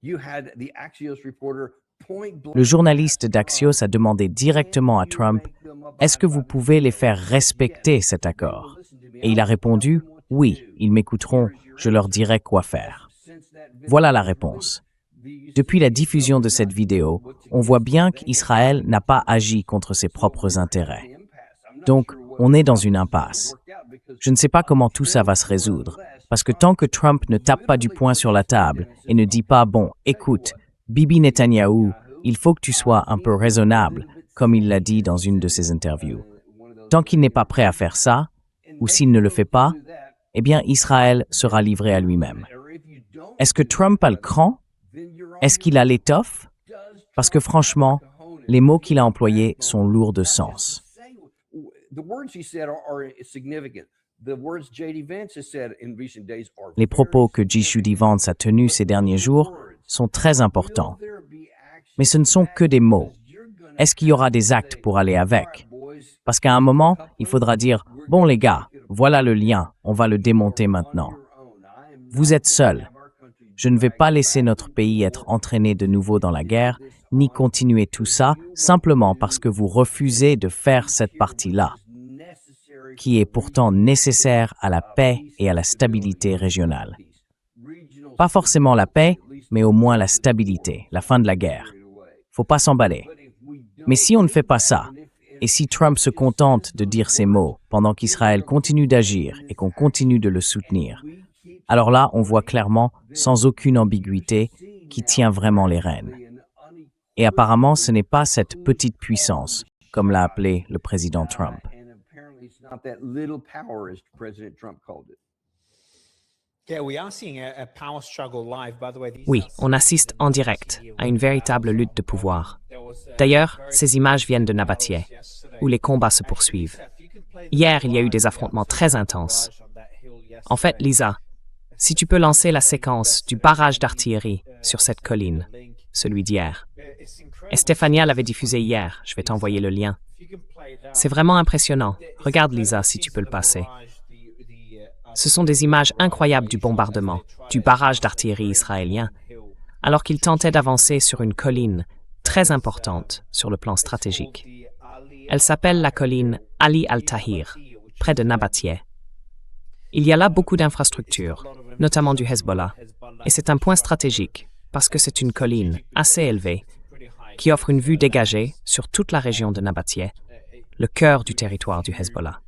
Le journaliste d'Axios a demandé directement à Trump « Est-ce que vous pouvez les faire respecter cet accord ?» Et il a répondu « Oui, ils m'écouteront, je leur dirai quoi faire. » Voilà la réponse. Depuis la diffusion de cette vidéo, on voit bien qu'Israël n'a pas agi contre ses propres intérêts. Donc, on est dans une impasse. Je ne sais pas comment tout ça va se résoudre, parce que tant que Trump ne tape pas du poing sur la table et ne dit pas « Bon, écoute, Bibi Netanyahou, il faut que tu sois un peu raisonnable », comme il l'a dit dans une de ses interviews. Tant qu'il n'est pas prêt à faire ça, ou s'il ne le fait pas, eh bien Israël sera livré à lui-même. Est-ce que Trump a le cran? Est-ce qu'il a l'étoffe? Parce que franchement, les mots qu'il a employés sont lourds de sens. Les propos que J.D. Vance a tenus ces derniers jours sont très importants. Mais ce ne sont que des mots. Est-ce qu'il y aura des actes pour aller avec? Parce qu'à un moment, il faudra dire « Bon les gars, voilà le lien, on va le démonter maintenant. Vous êtes seuls. Je ne vais pas laisser notre pays être entraîné de nouveau dans la guerre, ni continuer tout ça simplement parce que vous refusez de faire cette partie-là, qui est pourtant nécessaire à la paix et à la stabilité régionale. Pas forcément la paix, mais au moins la stabilité, la fin de la guerre. Faut pas s'emballer. Mais si on ne fait pas ça, et si Trump se contente de dire ces mots pendant qu'Israël continue d'agir et qu'on continue de le soutenir, alors là, on voit clairement, sans aucune ambiguïté, qui tient vraiment les rênes. Et apparemment, ce n'est pas cette petite puissance, comme l'a appelé le président Trump. Oui, on assiste en direct à une véritable lutte de pouvoir. D'ailleurs, ces images viennent de Nabathieh, où les combats se poursuivent. Hier, il y a eu des affrontements très intenses. En fait, Lisa, si tu peux lancer la séquence du barrage d'artillerie sur cette colline, celui d'hier. Estefania l'avait diffusé hier, je vais t'envoyer le lien. C'est vraiment impressionnant. Regarde Lisa, si tu peux le passer. Ce sont des images incroyables du bombardement, du barrage d'artillerie israélien, alors qu'il tentait d'avancer sur une colline très importante sur le plan stratégique. Elle s'appelle la colline Ali al-Tahir, près de Nabathieh. Il y a là beaucoup d'infrastructures, notamment du Hezbollah, et c'est un point stratégique parce que c'est une colline assez élevée qui offre une vue dégagée sur toute la région de Nabathieh, le cœur du territoire du Hezbollah.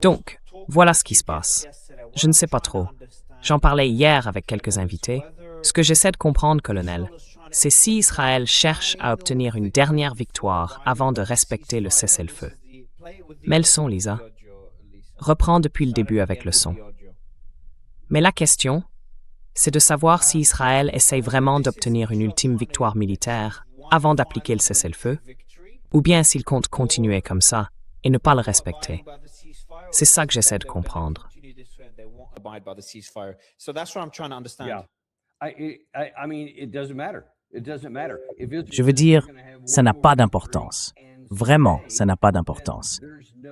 Donc, voilà ce qui se passe. Je ne sais pas trop. J'en parlais hier avec quelques invités. Ce que j'essaie de comprendre, colonel, c'est si Israël cherche à obtenir une dernière victoire avant de respecter le cessez-le-feu. Mets le son, Lisa. Reprends depuis le début avec le son. Mais la question, c'est de savoir si Israël essaye vraiment d'obtenir une ultime victoire militaire avant d'appliquer le cessez-le-feu, ou bien s'il compte continuer comme ça et ne pas le respecter. C'est ça que j'essaie de comprendre. Je veux dire, ça n'a pas d'importance. Vraiment, ça n'a pas d'importance.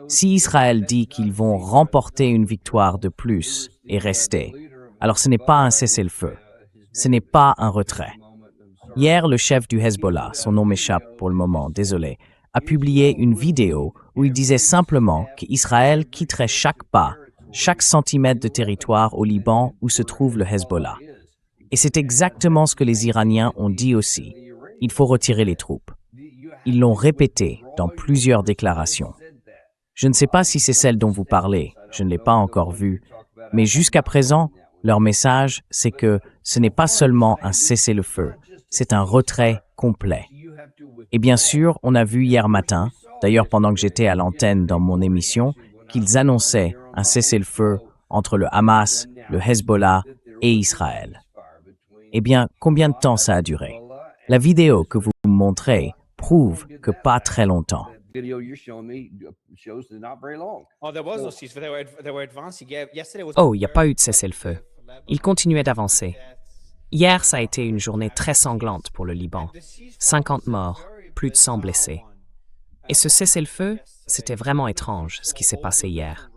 Si Israël dit qu'ils vont remporter une victoire de plus et rester, alors ce n'est pas un cessez-le-feu. Ce n'est pas un retrait. Hier, le chef du Hezbollah, son nom m'échappe pour le moment, désolé, a publié une vidéo où il disait simplement qu'Israël quitterait chaque pas, chaque centimètre de territoire au Liban où se trouve le Hezbollah. Et c'est exactement ce que les Iraniens ont dit aussi. Il faut retirer les troupes. Ils l'ont répété dans plusieurs déclarations. Je ne sais pas si c'est celle dont vous parlez, je ne l'ai pas encore vue, mais jusqu'à présent, leur message, c'est que ce n'est pas seulement un cessez-le-feu, c'est un retrait complet. Et bien sûr, on a vu hier matin, d'ailleurs pendant que j'étais à l'antenne dans mon émission, qu'ils annonçaient un cessez-le-feu entre le Hamas, le Hezbollah et Israël. Eh bien, combien de temps ça a duré? La vidéo que vous me montrez prouve que pas très longtemps. Oh, il n'y a pas eu de cessez-le-feu. Ils continuaient d'avancer. Hier, ça a été une journée très sanglante pour le Liban. 50 morts, plus de 100 blessés. Et ce cessez-le-feu, c'était vraiment étrange ce qui s'est passé hier.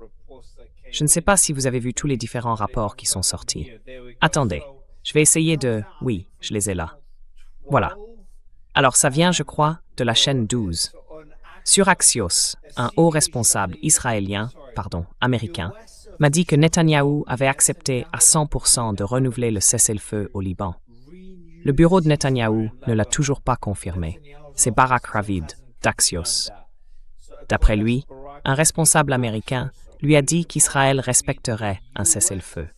Je ne sais pas si vous avez vu tous les différents rapports qui sont sortis. Attendez, je vais essayer de... Oui, je les ai là. Voilà. Alors ça vient, je crois, de la chaîne 12. Sur Axios, un haut responsable américain, m'a dit que Netanyahou avait accepté à 100% de renouveler le cessez-le-feu au Liban. Le bureau de Netanyahou ne l'a toujours pas confirmé. C'est Barak Ravid, d'Axios. D'après lui, un responsable américain lui a dit qu'Israël respecterait un cessez-le-feu.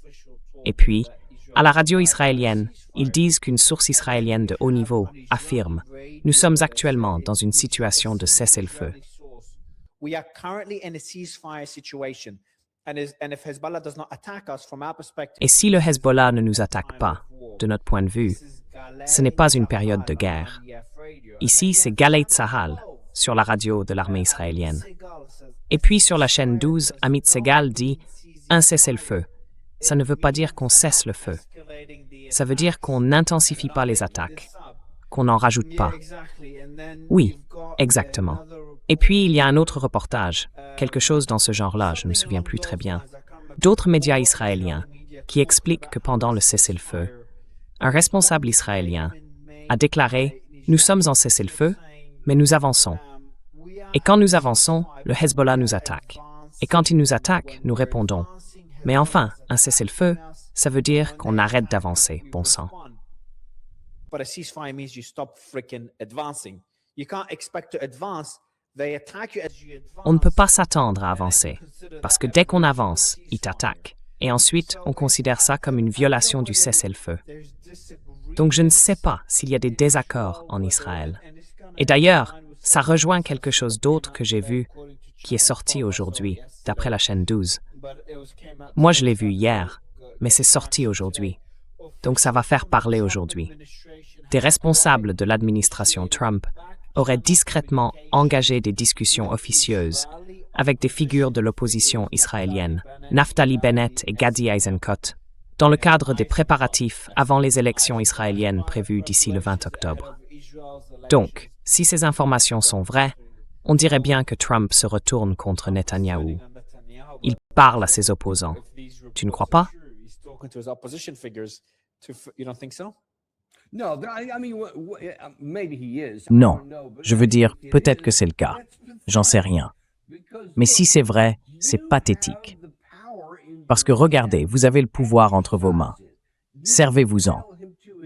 Et puis, à la radio israélienne, ils disent qu'une source israélienne de haut niveau affirme « Nous sommes actuellement dans une situation de cessez-le-feu ». Et si le Hezbollah ne nous attaque pas, de notre point de vue, ce n'est pas une période de guerre. Ici, c'est Galei Tzahal, sur la radio de l'armée israélienne. Et puis sur la chaîne 12, Amit Segal dit « Un cessez-le-feu ». Ça ne veut pas dire qu'on cesse le feu. Ça veut dire qu'on n'intensifie pas les attaques, qu'on n'en rajoute pas. Oui, exactement. Et puis, il y a un autre reportage, quelque chose dans ce genre-là, je ne me souviens plus très bien, d'autres médias israéliens qui expliquent que pendant le cessez-le-feu, un responsable israélien a déclaré « Nous sommes en cessez-le-feu, mais nous avançons. Et quand nous avançons, le Hezbollah nous attaque. Et quand il nous attaque, nous répondons. Mais enfin, un cessez-le-feu, ça veut dire qu'on arrête d'avancer, bon sang. » On ne peut pas s'attendre à avancer, parce que dès qu'on avance, ils t'attaquent. Et ensuite, on considère ça comme une violation du cessez-le-feu. Donc je ne sais pas s'il y a des désaccords en Israël. Et d'ailleurs, ça rejoint quelque chose d'autre que j'ai vu, qui est sorti aujourd'hui, d'après la chaîne 12. Moi, je l'ai vu hier, mais c'est sorti aujourd'hui. Donc ça va faire parler aujourd'hui. Des responsables de l'administration Trump auraient discrètement engagé des discussions officieuses avec des figures de l'opposition israélienne, Naftali Bennett et Gadi Eisenkot, dans le cadre des préparatifs avant les élections israéliennes prévues d'ici le 20 octobre. Donc, si ces informations sont vraies, on dirait bien que Trump se retourne contre Netanyahou. Il parle à ses opposants. Tu ne crois pas? Non, je veux dire, peut-être que c'est le cas. J'en sais rien. Mais si c'est vrai, c'est pathétique. Parce que regardez, vous avez le pouvoir entre vos mains. Servez-vous-en.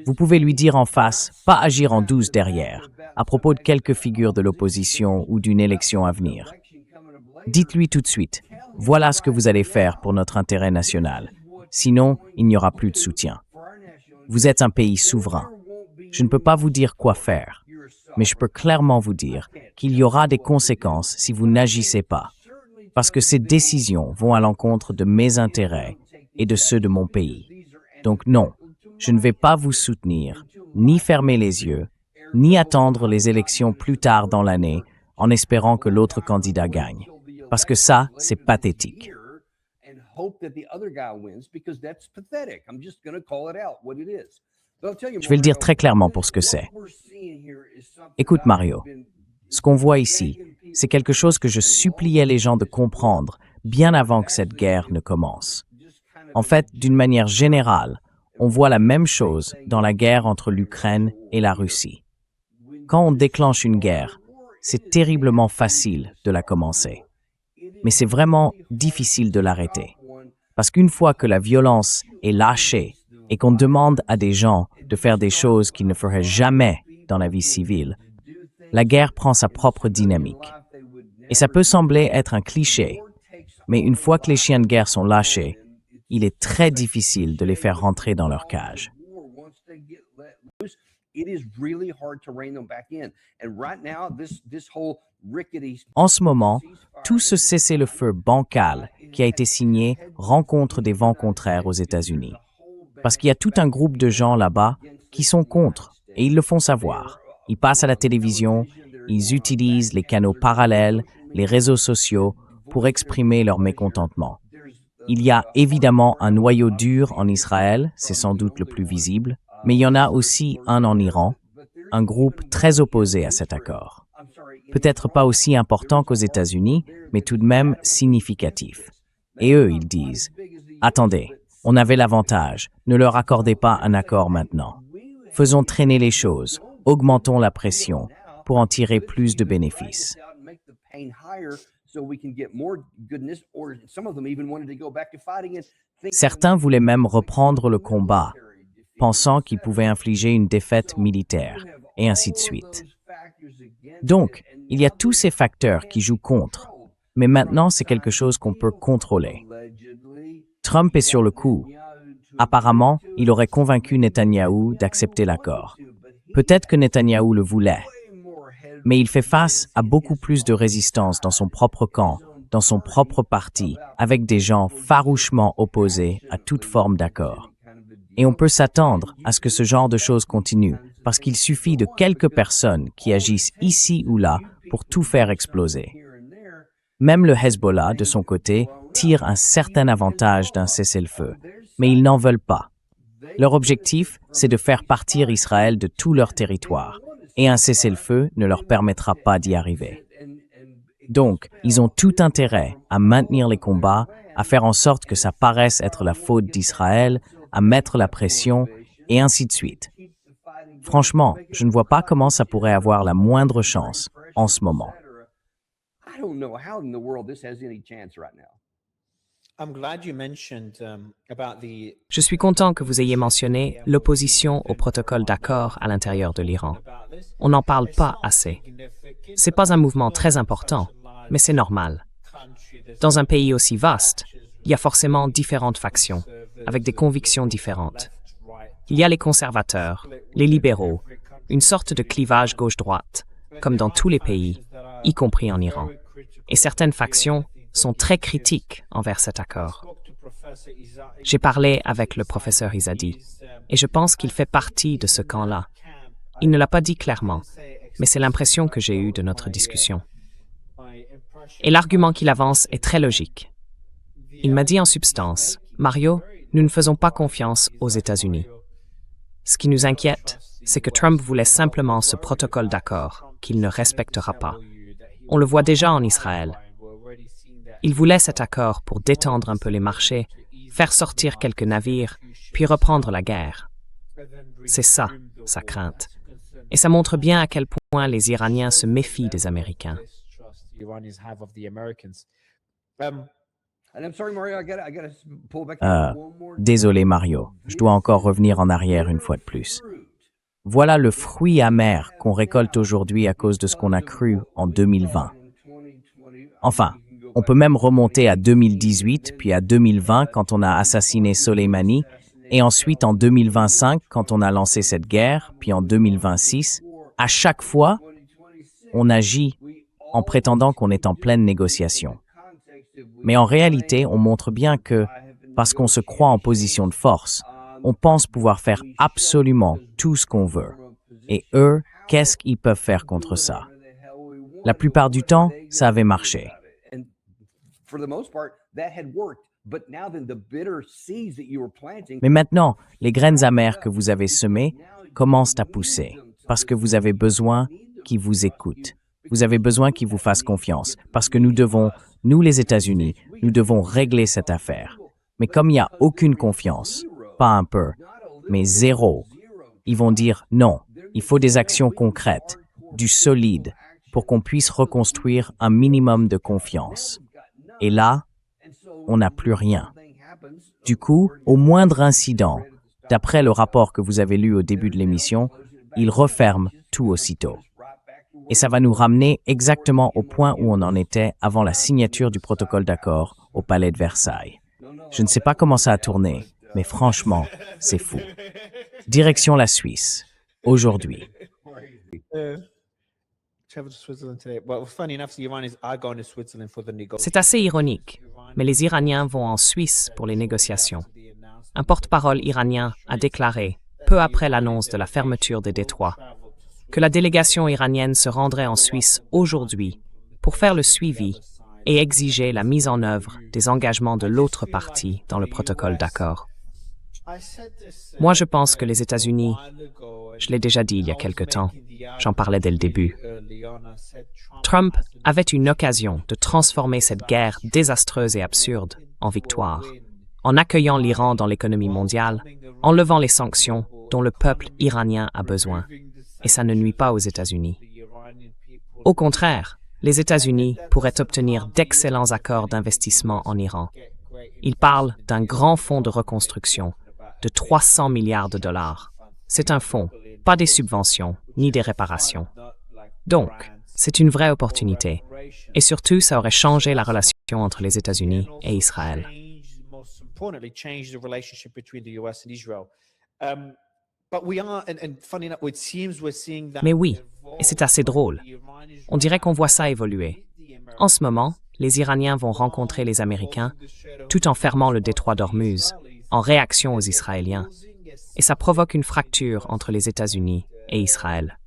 Vous pouvez lui dire en face, pas agir en douce derrière, à propos de quelques figures de l'opposition ou d'une élection à venir. Dites-lui tout de suite, voilà ce que vous allez faire pour notre intérêt national. Sinon, il n'y aura plus de soutien. Vous êtes un pays souverain. Je ne peux pas vous dire quoi faire, mais je peux clairement vous dire qu'il y aura des conséquences si vous n'agissez pas, parce que ces décisions vont à l'encontre de mes intérêts et de ceux de mon pays. Donc non, je ne vais pas vous soutenir, ni fermer les yeux, ni attendre les élections plus tard dans l'année en espérant que l'autre candidat gagne, parce que ça, c'est pathétique. Je vais le dire très clairement pour ce que c'est. Écoute Mario, ce qu'on voit ici, c'est quelque chose que je suppliais les gens de comprendre bien avant que cette guerre ne commence. En fait, d'une manière générale, on voit la même chose dans la guerre entre l'Ukraine et la Russie. Quand on déclenche une guerre, c'est terriblement facile de la commencer. Mais c'est vraiment difficile de l'arrêter. Parce qu'une fois que la violence est lâchée et qu'on demande à des gens de faire des choses qu'ils ne feraient jamais dans la vie civile, la guerre prend sa propre dynamique. Et ça peut sembler être un cliché, mais une fois que les chiens de guerre sont lâchés, il est très difficile de les faire rentrer dans leur cage. En ce moment, tout ce cessez-le-feu bancal qui a été signé rencontre des vents contraires aux États-Unis. Parce qu'il y a tout un groupe de gens là-bas qui sont contre, et ils le font savoir. Ils passent à la télévision, ils utilisent les canaux parallèles, les réseaux sociaux, pour exprimer leur mécontentement. Il y a évidemment un noyau dur en Israël, c'est sans doute le plus visible, mais il y en a aussi un en Iran, un groupe très opposé à cet accord. Peut-être pas aussi important qu'aux États-Unis, mais tout de même significatif. Et eux, ils disent, « Attendez, on avait l'avantage, ne leur accordez pas un accord maintenant. Faisons traîner les choses, augmentons la pression pour en tirer plus de bénéfices. » Certains voulaient même reprendre le combat, pensant qu'ils pouvaient infliger une défaite militaire, et ainsi de suite. Donc, il y a tous ces facteurs qui jouent contre, mais maintenant c'est quelque chose qu'on peut contrôler. Trump est sur le coup. Apparemment, il aurait convaincu Netanyahou d'accepter l'accord. Peut-être que Netanyahou le voulait, mais il fait face à beaucoup plus de résistance dans son propre camp, dans son propre parti, avec des gens farouchement opposés à toute forme d'accord. Et on peut s'attendre à ce que ce genre de choses continue, parce qu'il suffit de quelques personnes qui agissent ici ou là pour tout faire exploser. Même le Hezbollah, de son côté, tire un certain avantage d'un cessez-le-feu, mais ils n'en veulent pas. Leur objectif, c'est de faire partir Israël de tout leur territoire, et un cessez-le-feu ne leur permettra pas d'y arriver. Donc, ils ont tout intérêt à maintenir les combats, à faire en sorte que ça paraisse être la faute d'Israël, à mettre la pression, et ainsi de suite. Franchement, je ne vois pas comment ça pourrait avoir la moindre chance en ce moment. Je suis content que vous ayez mentionné l'opposition au protocole d'accord à l'intérieur de l'Iran. On n'en parle pas assez. C'est pas un mouvement très important, mais c'est normal. Dans un pays aussi vaste, il y a forcément différentes factions, avec des convictions différentes. Il y a les conservateurs, les libéraux, une sorte de clivage gauche-droite, comme dans tous les pays, y compris en Iran. Et certaines factions sont très critiques envers cet accord. J'ai parlé avec le professeur Izadi, et je pense qu'il fait partie de ce camp-là. Il ne l'a pas dit clairement, mais c'est l'impression que j'ai eue de notre discussion. Et l'argument qu'il avance est très logique. Il m'a dit en substance, « Mario, nous ne faisons pas confiance aux États-Unis. Ce qui nous inquiète, c'est que Trump voulait simplement ce protocole d'accord qu'il ne respectera pas. On le voit déjà en Israël. Il voulait cet accord pour détendre un peu les marchés, faire sortir quelques navires, puis reprendre la guerre. C'est ça, sa crainte. Et ça montre bien à quel point les Iraniens se méfient des Américains. Désolé Mario, je dois encore revenir en arrière une fois de plus. Voilà le fruit amer qu'on récolte aujourd'hui à cause de ce qu'on a cru en 2020. Enfin, on peut même remonter à 2018, puis à 2020 quand on a assassiné Soleimani, et ensuite en 2025 quand on a lancé cette guerre, puis en 2026. À chaque fois, on agit en prétendant qu'on est en pleine négociation. Mais en réalité, on montre bien que, parce qu'on se croit en position de force, on pense pouvoir faire absolument tout ce qu'on veut. Et eux, qu'est-ce qu'ils peuvent faire contre ça? La plupart du temps, ça avait marché. Mais maintenant, les graines amères que vous avez semées commencent à pousser, parce que vous avez besoin qu'ils vous écoutent. Vous avez besoin qu'ils vous fassent confiance, parce que nous les États-Unis, nous devons régler cette affaire. Mais comme il n'y a aucune confiance, pas un peu, mais zéro, ils vont dire non, il faut des actions concrètes, du solide, pour qu'on puisse reconstruire un minimum de confiance. Et là, on n'a plus rien. Du coup, au moindre incident, d'après le rapport que vous avez lu au début de l'émission, ils referment tout aussitôt. Et ça va nous ramener exactement au point où on en était avant la signature du protocole d'accord au Palais de Versailles. Je ne sais pas comment ça a tourné, mais franchement, c'est fou. Direction la Suisse, aujourd'hui. C'est assez ironique, mais les Iraniens vont en Suisse pour les négociations. Un porte-parole iranien a déclaré, peu après l'annonce de la fermeture des détroits, que la délégation iranienne se rendrait en Suisse aujourd'hui pour faire le suivi et exiger la mise en œuvre des engagements de l'autre partie dans le protocole d'accord. Moi, je pense que les États-Unis, je l'ai déjà dit il y a quelque temps, j'en parlais dès le début, Trump avait une occasion de transformer cette guerre désastreuse et absurde en victoire, en accueillant l'Iran dans l'économie mondiale, en levant les sanctions dont le peuple iranien a besoin. Et ça ne nuit pas aux États-Unis. Au contraire, les États-Unis pourraient obtenir d'excellents accords d'investissement en Iran. Ils parlent d'un grand fonds de reconstruction de 300 milliards de dollars. C'est un fonds, pas des subventions ni des réparations. Donc, c'est une vraie opportunité. Et surtout, ça aurait changé la relation entre les États-Unis et Israël. Mais oui, et c'est assez drôle. On dirait qu'on voit ça évoluer. En ce moment, les Iraniens vont rencontrer les Américains tout en fermant le détroit d'Ormuz, en réaction aux Israéliens. Et ça provoque une fracture entre les États-Unis et Israël.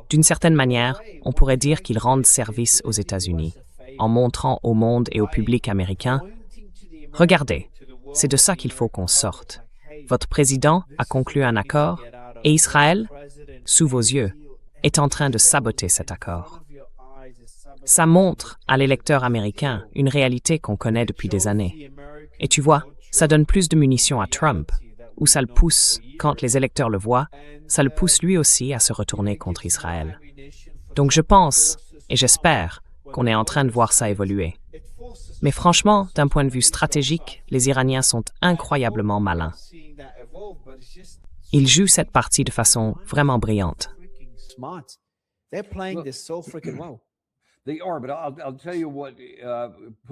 D'une certaine manière, on pourrait dire qu'ils rendent service aux États-Unis, en montrant au monde et au public américain « Regardez, c'est de ça qu'il faut qu'on sorte. Votre président a conclu un accord et Israël, sous vos yeux, est en train de saboter cet accord. » Ça montre à l'électeur américain une réalité qu'on connaît depuis des années. Et tu vois, ça donne plus de munitions à Trump, ou ça le pousse, quand les électeurs le voient, ça le pousse lui aussi à se retourner contre Israël. Donc je pense, et j'espère, qu'on est en train de voir ça évoluer. Mais franchement, d'un point de vue stratégique, les Iraniens sont incroyablement malins. Ils jouent cette partie de façon vraiment brillante.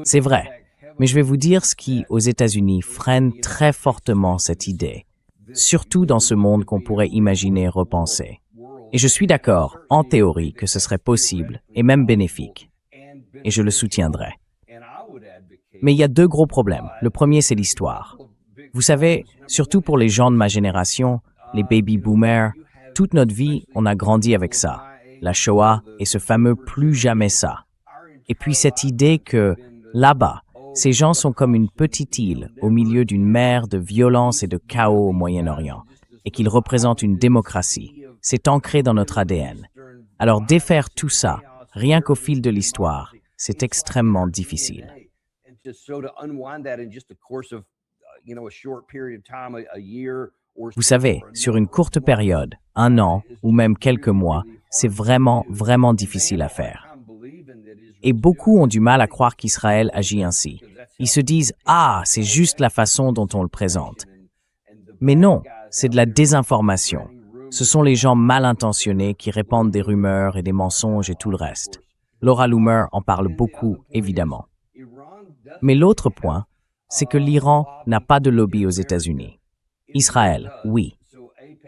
C'est vrai, mais je vais vous dire ce qui, aux États-Unis, freine très fortement cette idée, surtout dans ce monde qu'on pourrait imaginer repenser. Et je suis d'accord, en théorie, que ce serait possible et même bénéfique. Et je le soutiendrai. Mais il y a deux gros problèmes. Le premier, c'est l'histoire. Vous savez, surtout pour les gens de ma génération, les baby boomers, toute notre vie, on a grandi avec ça. La Shoah et ce fameux « plus jamais ça ». Et puis cette idée que, là-bas, ces gens sont comme une petite île au milieu d'une mer de violence et de chaos au Moyen-Orient, et qu'ils représentent une démocratie. C'est ancré dans notre ADN. Alors défaire tout ça, rien qu'au fil de l'histoire, c'est extrêmement difficile. Vous savez, sur une courte période, 1 an ou même quelques mois, c'est vraiment, vraiment difficile à faire. Et beaucoup ont du mal à croire qu'Israël agit ainsi. Ils se disent « Ah, c'est juste la façon dont on le présente ». Mais non, c'est de la désinformation. Ce sont les gens mal intentionnés qui répandent des rumeurs et des mensonges et tout le reste. Laura Loomer en parle beaucoup, évidemment. Mais l'autre point, c'est que l'Iran n'a pas de lobby aux États-Unis. Israël, oui.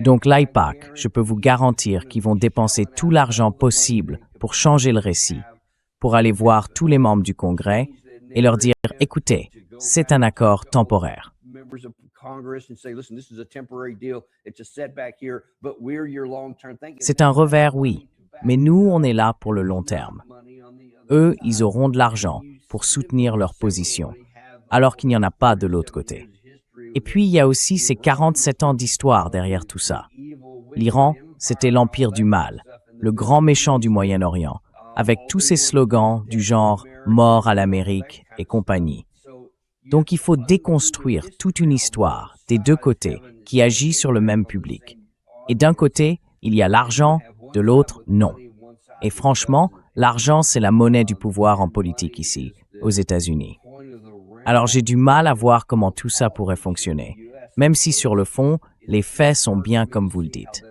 Donc l'AIPAC, je peux vous garantir qu'ils vont dépenser tout l'argent possible pour changer le récit, pour aller voir tous les membres du Congrès et leur dire « Écoutez, c'est un accord temporaire ». C'est un revers, oui, mais nous, on est là pour le long terme. Eux, ils auront de l'argent pour soutenir leur position, alors qu'il n'y en a pas de l'autre côté. Et puis, il y a aussi ces 47 ans d'histoire derrière tout ça. L'Iran, c'était l'empire du mal, le grand méchant du Moyen-Orient, avec tous ces slogans du genre « mort à l'Amérique » et compagnie. Donc il faut déconstruire toute une histoire des deux côtés qui agit sur le même public. Et d'un côté, il y a l'argent, de l'autre, non. Et franchement, l'argent, c'est la monnaie du pouvoir en politique ici, aux États-Unis. Alors j'ai du mal à voir comment tout ça pourrait fonctionner, même si sur le fond, les faits sont bien comme vous le dites.